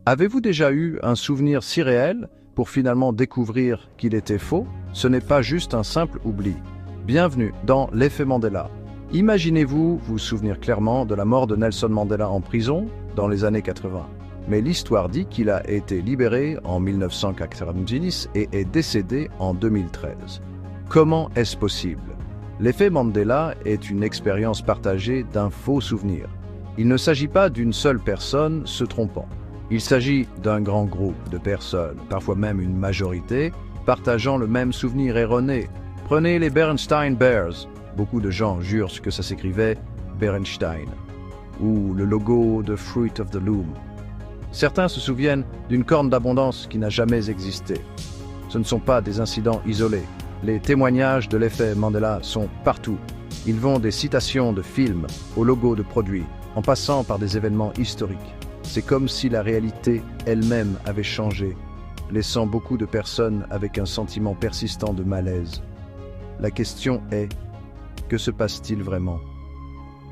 Avez-vous déjà eu un souvenir si réel pour finalement découvrir qu'il était faux? Ce n'est pas juste un simple oubli. Bienvenue dans l'effet Mandela. Imaginez-vous vous souvenir clairement de la mort de Nelson Mandela en prison dans les années 80. Mais l'histoire dit qu'il a été libéré en 1990 et est décédé en 2013. Comment est-ce possible? L'effet Mandela est une expérience partagée d'un faux souvenir. Il ne s'agit pas d'une seule personne se trompant. Il s'agit d'un grand groupe de personnes, parfois même une majorité, partageant le même souvenir erroné. Prenez les Berenstain Bears. Beaucoup de gens jurent que ça s'écrivait Berenstein. Ou le logo de Fruit of the Loom. Certains se souviennent d'une corne d'abondance qui n'a jamais existé. Ce ne sont pas des incidents isolés. Les témoignages de l'effet Mandela sont partout. Ils vont des citations de films au logo de produits, en passant par des événements historiques. C'est comme si la réalité elle-même avait changé, laissant beaucoup de personnes avec un sentiment persistant de malaise. La question est, que se passe-t-il vraiment?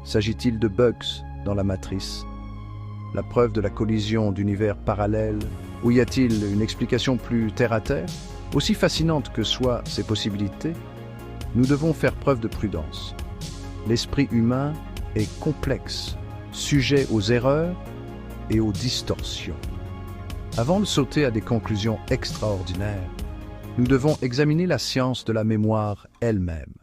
S'agit-il de bugs dans la matrice? La preuve de la collision d'univers parallèles? Ou y a-t-il une explication plus terre-à-terre? Aussi fascinantes que soient ces possibilités, nous devons faire preuve de prudence. L'esprit humain est complexe, sujet aux erreurs et aux distorsions. Avant de sauter à des conclusions extraordinaires, nous devons examiner la science de la mémoire elle-même.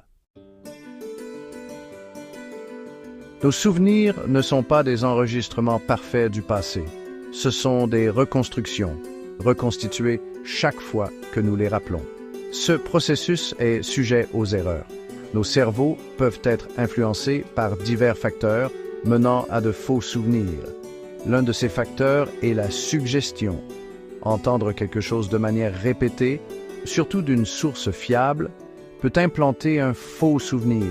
Nos souvenirs ne sont pas des enregistrements parfaits du passé. Ce sont des reconstructions, reconstituées chaque fois que nous les rappelons. Ce processus est sujet aux erreurs. Nos cerveaux peuvent être influencés par divers facteurs menant à de faux souvenirs. L'un de ces facteurs est la suggestion. Entendre quelque chose de manière répétée, surtout d'une source fiable, peut implanter un faux souvenir.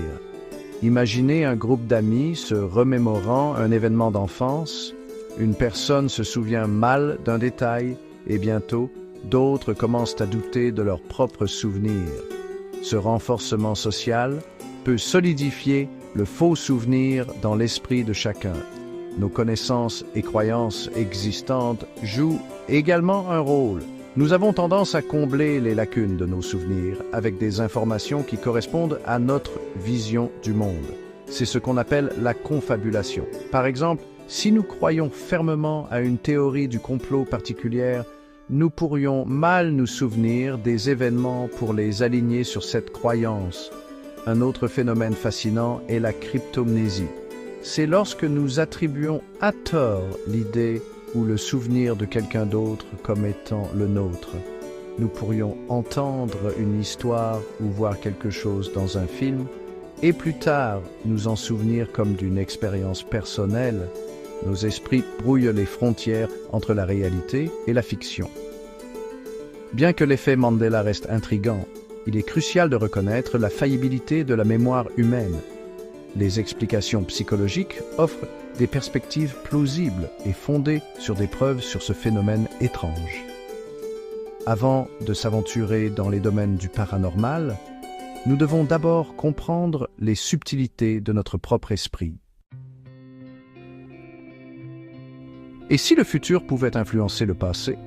Imaginez un groupe d'amis se remémorant un événement d'enfance. Une personne se souvient mal d'un détail et bientôt, d'autres commencent à douter de leurs propres souvenirs. Ce renforcement social peut solidifier le faux souvenir dans l'esprit de chacun. Nos connaissances et croyances existantes jouent également un rôle. Nous avons tendance à combler les lacunes de nos souvenirs avec des informations qui correspondent à notre vision du monde. C'est ce qu'on appelle la confabulation. Par exemple, si nous croyons fermement à une théorie du complot particulière, nous pourrions mal nous souvenir des événements pour les aligner sur cette croyance. Un autre phénomène fascinant est la cryptomnésie. C'est lorsque nous attribuons à tort l'idée ou le souvenir de quelqu'un d'autre comme étant le nôtre. Nous pourrions entendre une histoire ou voir quelque chose dans un film et plus tard nous en souvenir comme d'une expérience personnelle. Nos esprits brouillent les frontières entre la réalité et la fiction. Bien que l'effet Mandela reste intrigant, il est crucial de reconnaître la faillibilité de la mémoire humaine. Les explications psychologiques offrent des perspectives plausibles et fondées sur des preuves sur ce phénomène étrange. Avant de s'aventurer dans les domaines du paranormal, nous devons d'abord comprendre les subtilités de notre propre esprit. Et si le futur pouvait influencer le passé?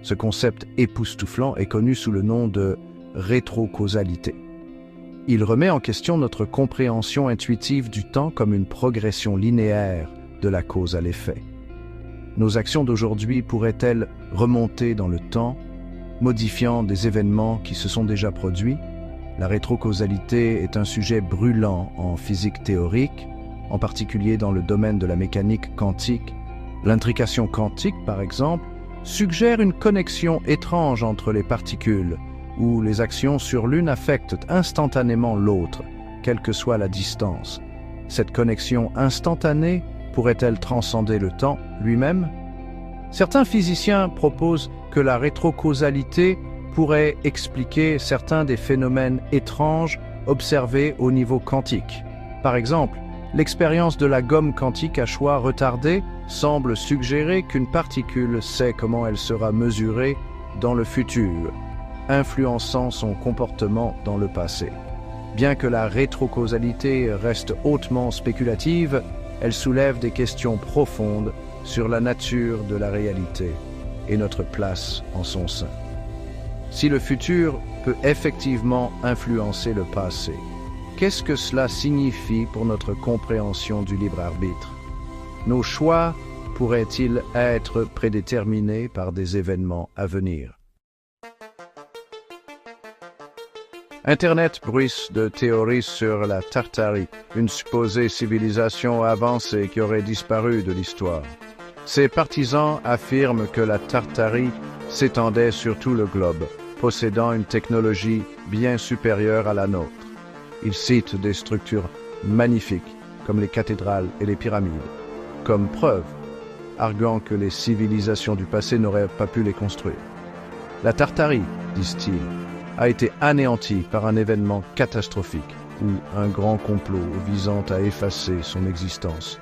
Ce concept époustouflant est connu sous le nom de rétrocausalité. Il remet en question notre compréhension intuitive du temps comme une progression linéaire de la cause à l'effet. Nos actions d'aujourd'hui pourraient-elles remonter dans le temps, modifiant des événements qui se sont déjà produits? La rétrocausalité est un sujet brûlant en physique théorique, en particulier dans le domaine de la mécanique quantique. L'intrication quantique, par exemple, suggère une connexion étrange entre les particules, où les actions sur l'une affectent instantanément l'autre, quelle que soit la distance. Cette connexion instantanée pourrait-elle transcender le temps lui-même? Certains physiciens proposent que la rétrocausalité pourrait expliquer certains des phénomènes étranges observés au niveau quantique. Par exemple, l'expérience de la gomme quantique à choix retardé semble suggérer qu'une particule sait comment elle sera mesurée dans le futur, influençant son comportement dans le passé. Bien que la rétrocausalité reste hautement spéculative, elle soulève des questions profondes sur la nature de la réalité et notre place en son sein. Si le futur peut effectivement influencer le passé, qu'est-ce que cela signifie pour notre compréhension du libre arbitre? Nos choix pourraient-ils être prédéterminés par des événements à venir? Internet bruisse de théories sur la Tartarie, une supposée civilisation avancée qui aurait disparu de l'histoire. Ses partisans affirment que la Tartarie s'étendait sur tout le globe, possédant une technologie bien supérieure à la nôtre. Ils citent des structures magnifiques, comme les cathédrales et les pyramides, comme preuve, arguant que les civilisations du passé n'auraient pas pu les construire. La Tartarie, disent-ils, a été anéantie par un événement catastrophique ou un grand complot visant à effacer son existence.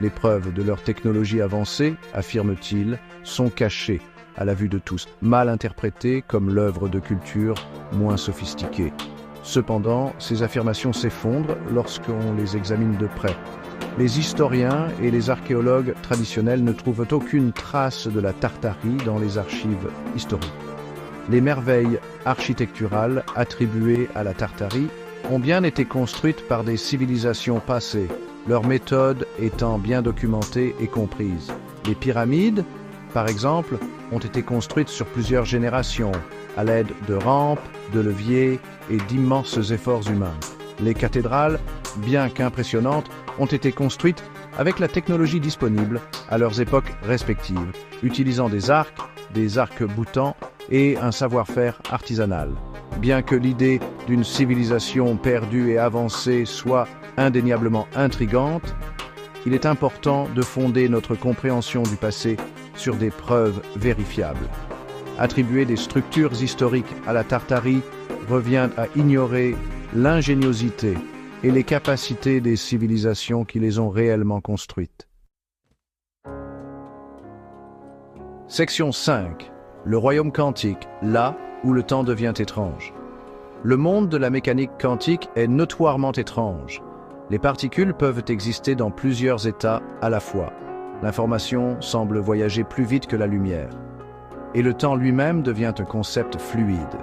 Les preuves de leur technologie avancée, affirment-ils, sont cachées à la vue de tous, mal interprétées comme l'œuvre de culture moins sophistiquée. Cependant, ces affirmations s'effondrent lorsqu'on les examine de près. Les historiens et les archéologues traditionnels ne trouvent aucune trace de la Tartarie dans les archives historiques. Les merveilles architecturales attribuées à la Tartarie ont bien été construites par des civilisations passées, leurs méthodes étant bien documentées et comprises. Les pyramides, par exemple, ont été construites sur plusieurs générations, à l'aide de rampes, de leviers et d'immenses efforts humains. Les cathédrales, bien qu'impressionnantes, ont été construites avec la technologie disponible à leurs époques respectives, utilisant des arcs-boutants et un savoir-faire artisanal. Bien que l'idée d'une civilisation perdue et avancée soit indéniablement intrigante, il est important de fonder notre compréhension du passé sur des preuves vérifiables. Attribuer des structures historiques à la Tartarie revient à ignorer l'ingéniosité et les capacités des civilisations qui les ont réellement construites. Section 5. Le royaume quantique, là où le temps devient étrange. Le monde de la mécanique quantique est notoirement étrange. Les particules peuvent exister dans plusieurs états à la fois. L'information semble voyager plus vite que la lumière. Et le temps lui-même devient un concept fluide.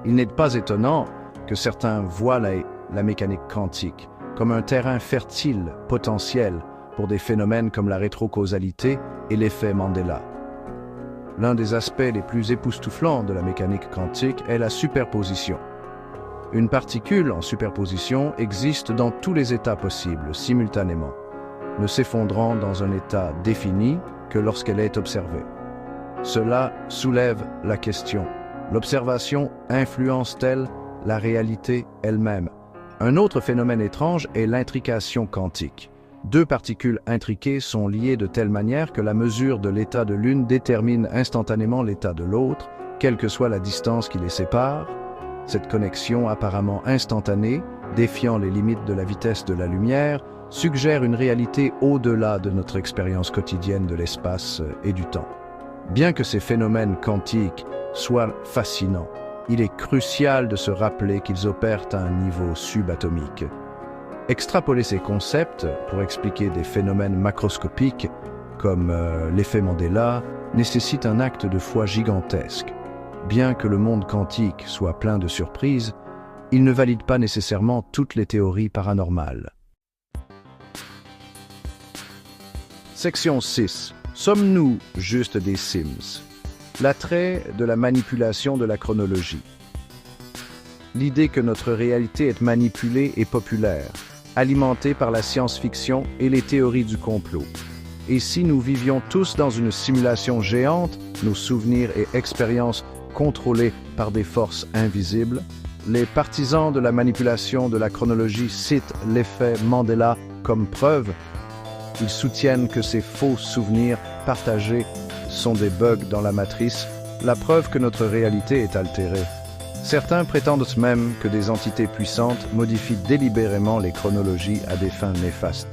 Il n'est pas étonnant que certains voient la mécanique quantique comme un terrain fertile, potentiel, pour des phénomènes comme la rétrocausalité et l'effet Mandela. L'un des aspects les plus époustouflants de la mécanique quantique est la superposition. Une particule en superposition existe dans tous les états possibles, simultanément, ne s'effondrant dans un état défini que lorsqu'elle est observée. Cela soulève la question: l'observation influence-t-elle la réalité elle-même? Un autre phénomène étrange est l'intrication quantique. Deux particules intriquées sont liées de telle manière que la mesure de l'état de l'une détermine instantanément l'état de l'autre, quelle que soit la distance qui les sépare. Cette connexion apparemment instantanée, défiant les limites de la vitesse de la lumière, suggère une réalité au-delà de notre expérience quotidienne de l'espace et du temps. Bien que ces phénomènes quantiques soient fascinants, il est crucial de se rappeler qu'ils opèrent à un niveau subatomique. Extrapoler ces concepts pour expliquer des phénomènes macroscopiques comme l'effet Mandela nécessite un acte de foi gigantesque. Bien que le monde quantique soit plein de surprises, il ne valide pas nécessairement toutes les théories paranormales. Section 6. Sommes-nous juste des Sims? L'attrait de la manipulation de la chronologie. L'idée que notre réalité est manipulée est populaire, alimentée par la science-fiction et les théories du complot. Et si nous vivions tous dans une simulation géante, nos souvenirs et expériences contrôlés par des forces invisibles? Les partisans de la manipulation de la chronologie citent l'effet Mandela comme preuve. Ils soutiennent que ces faux souvenirs partagés sont des bugs dans la matrice, la preuve que notre réalité est altérée. Certains prétendent même que des entités puissantes modifient délibérément les chronologies à des fins néfastes.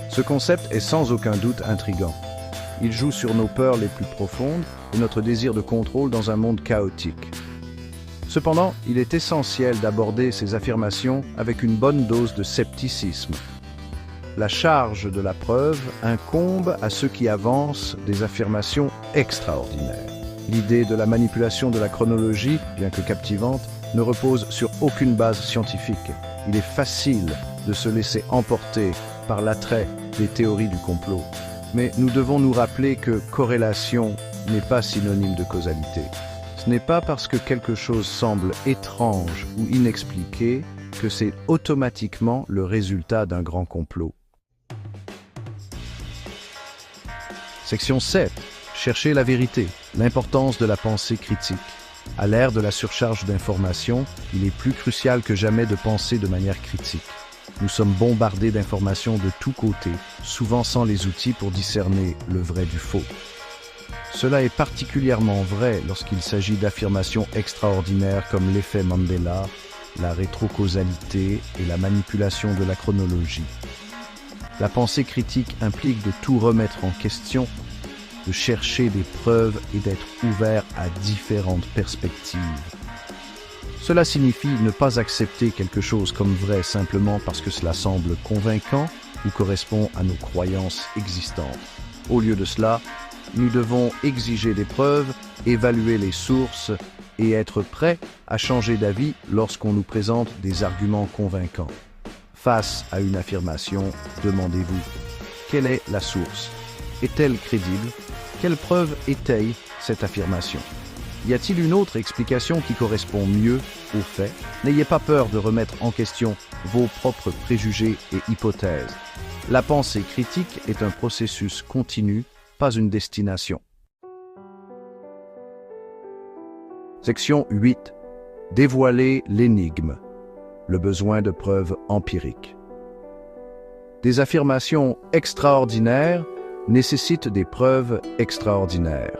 Ce concept est sans aucun doute intrigant. Il joue sur nos peurs les plus profondes et notre désir de contrôle dans un monde chaotique. Cependant, il est essentiel d'aborder ces affirmations avec une bonne dose de scepticisme. la charge de la preuve incombe à ceux qui avancent des affirmations extraordinaires. L'idée de la manipulation de la chronologie, bien que captivante, ne repose sur aucune base scientifique. Il est facile de se laisser emporter par l'attrait des théories du complot. Mais nous devons nous rappeler que corrélation n'est pas synonyme de causalité. Ce n'est pas parce que quelque chose semble étrange ou inexpliqué que c'est automatiquement le résultat d'un grand complot. Section 7. Chercher la vérité. L'importance de la pensée critique. À l'ère de la surcharge d'informations, il est plus crucial que jamais de penser de manière critique. Nous sommes bombardés d'informations de tous côtés, souvent sans les outils pour discerner le vrai du faux. Cela est particulièrement vrai lorsqu'il s'agit d'affirmations extraordinaires comme l'effet Mandela, la rétrocausalité et la manipulation de la chronologie. La pensée critique implique de tout remettre en question, de chercher des preuves et d'être ouvert à différentes perspectives. Cela signifie ne pas accepter quelque chose comme vrai simplement parce que cela semble convaincant ou correspond à nos croyances existantes. Au lieu de cela, nous devons exiger des preuves, évaluer les sources et être prêts à changer d'avis lorsqu'on nous présente des arguments convaincants. Face à une affirmation, demandez-vous, quelle est la source? Est-elle crédible? Quelle preuve étaye cette affirmation? Y a-t-il une autre explication qui correspond mieux aux faits? N'ayez pas peur de remettre en question vos propres préjugés et hypothèses. La pensée critique est un processus continu, pas une destination. Section 8. Dévoiler l'énigme. Le besoin de preuves empiriques. Des affirmations extraordinaires nécessitent des preuves extraordinaires.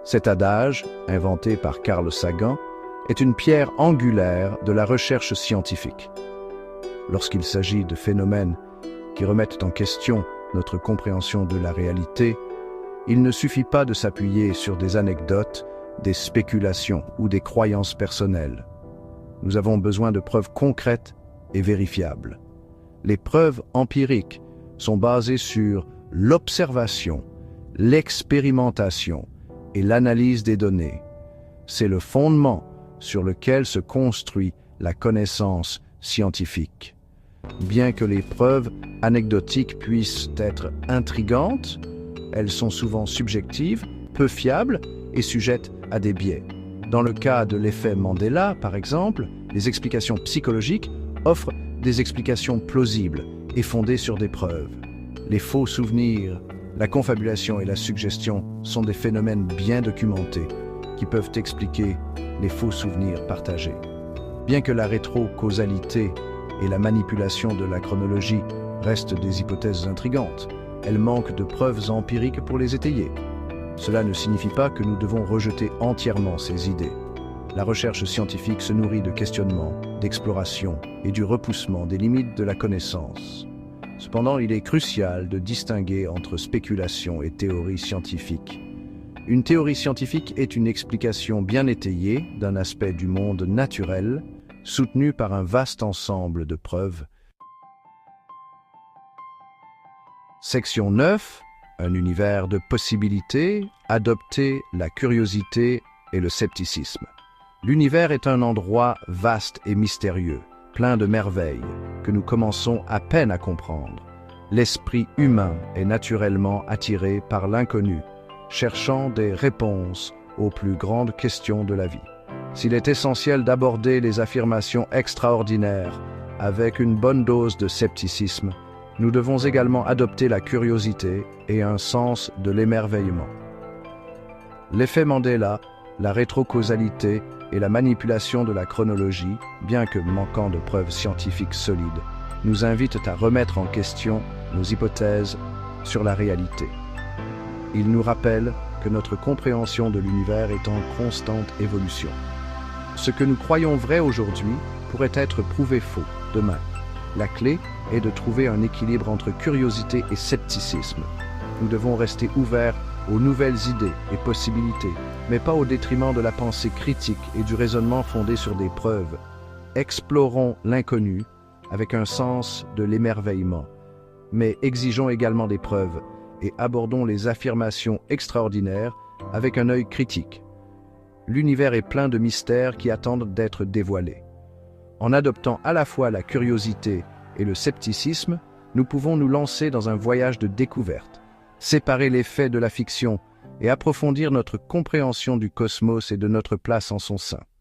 Cet adage, inventé par Carl Sagan, est une pierre angulaire de la recherche scientifique. Lorsqu'il s'agit de phénomènes qui remettent en question notre compréhension de la réalité, il ne suffit pas de s'appuyer sur des anecdotes, des spéculations ou des croyances personnelles. Nous avons besoin de preuves concrètes et vérifiables. Les preuves empiriques sont basées sur l'observation, l'expérimentation et l'analyse des données. C'est le fondement sur lequel se construit la connaissance scientifique. Bien que les preuves anecdotiques puissent être intrigantes, elles sont souvent subjectives, peu fiables et sujettes à des biais. Dans le cas de l'effet Mandela, par exemple, les explications psychologiques offrent des explications plausibles et fondées sur des preuves. Les faux souvenirs, la confabulation et la suggestion sont des phénomènes bien documentés qui peuvent expliquer les faux souvenirs partagés. Bien que la rétrocausalité et la manipulation de la chronologie restent des hypothèses intrigantes, elles manquent de preuves empiriques pour les étayer. Cela ne signifie pas que nous devons rejeter entièrement ces idées. La recherche scientifique se nourrit de questionnements, d'exploration et du repoussement des limites de la connaissance. Cependant, il est crucial de distinguer entre spéculation et théorie scientifique. Une théorie scientifique est une explication bien étayée d'un aspect du monde naturel, soutenue par un vaste ensemble de preuves. Section 9. Un univers de possibilités, adopter la curiosité et le scepticisme. L'univers est un endroit vaste et mystérieux, plein de merveilles, que nous commençons à peine à comprendre. L'esprit humain est naturellement attiré par l'inconnu, cherchant des réponses aux plus grandes questions de la vie. S'il est essentiel d'aborder les affirmations extraordinaires avec une bonne dose de scepticisme, nous devons également adopter la curiosité et un sens de l'émerveillement. L'effet Mandela, la rétrocausalité et la manipulation de la chronologie, bien que manquant de preuves scientifiques solides, nous invitent à remettre en question nos hypothèses sur la réalité. Ils nous rappellent que notre compréhension de l'univers est en constante évolution. Ce que nous croyons vrai aujourd'hui pourrait être prouvé faux demain. La clé est de trouver un équilibre entre curiosité et scepticisme. Nous devons rester ouverts aux nouvelles idées et possibilités, mais pas au détriment de la pensée critique et du raisonnement fondé sur des preuves. Explorons l'inconnu avec un sens de l'émerveillement mais exigeons également des preuves et abordons les affirmations extraordinaires avec un œil critique. L'univers est plein de mystères qui attendent d'être dévoilés. En adoptant à la fois la curiosité et le scepticisme, nous pouvons nous lancer dans un voyage de découverte, séparer les faits de la fiction et approfondir notre compréhension du cosmos et de notre place en son sein.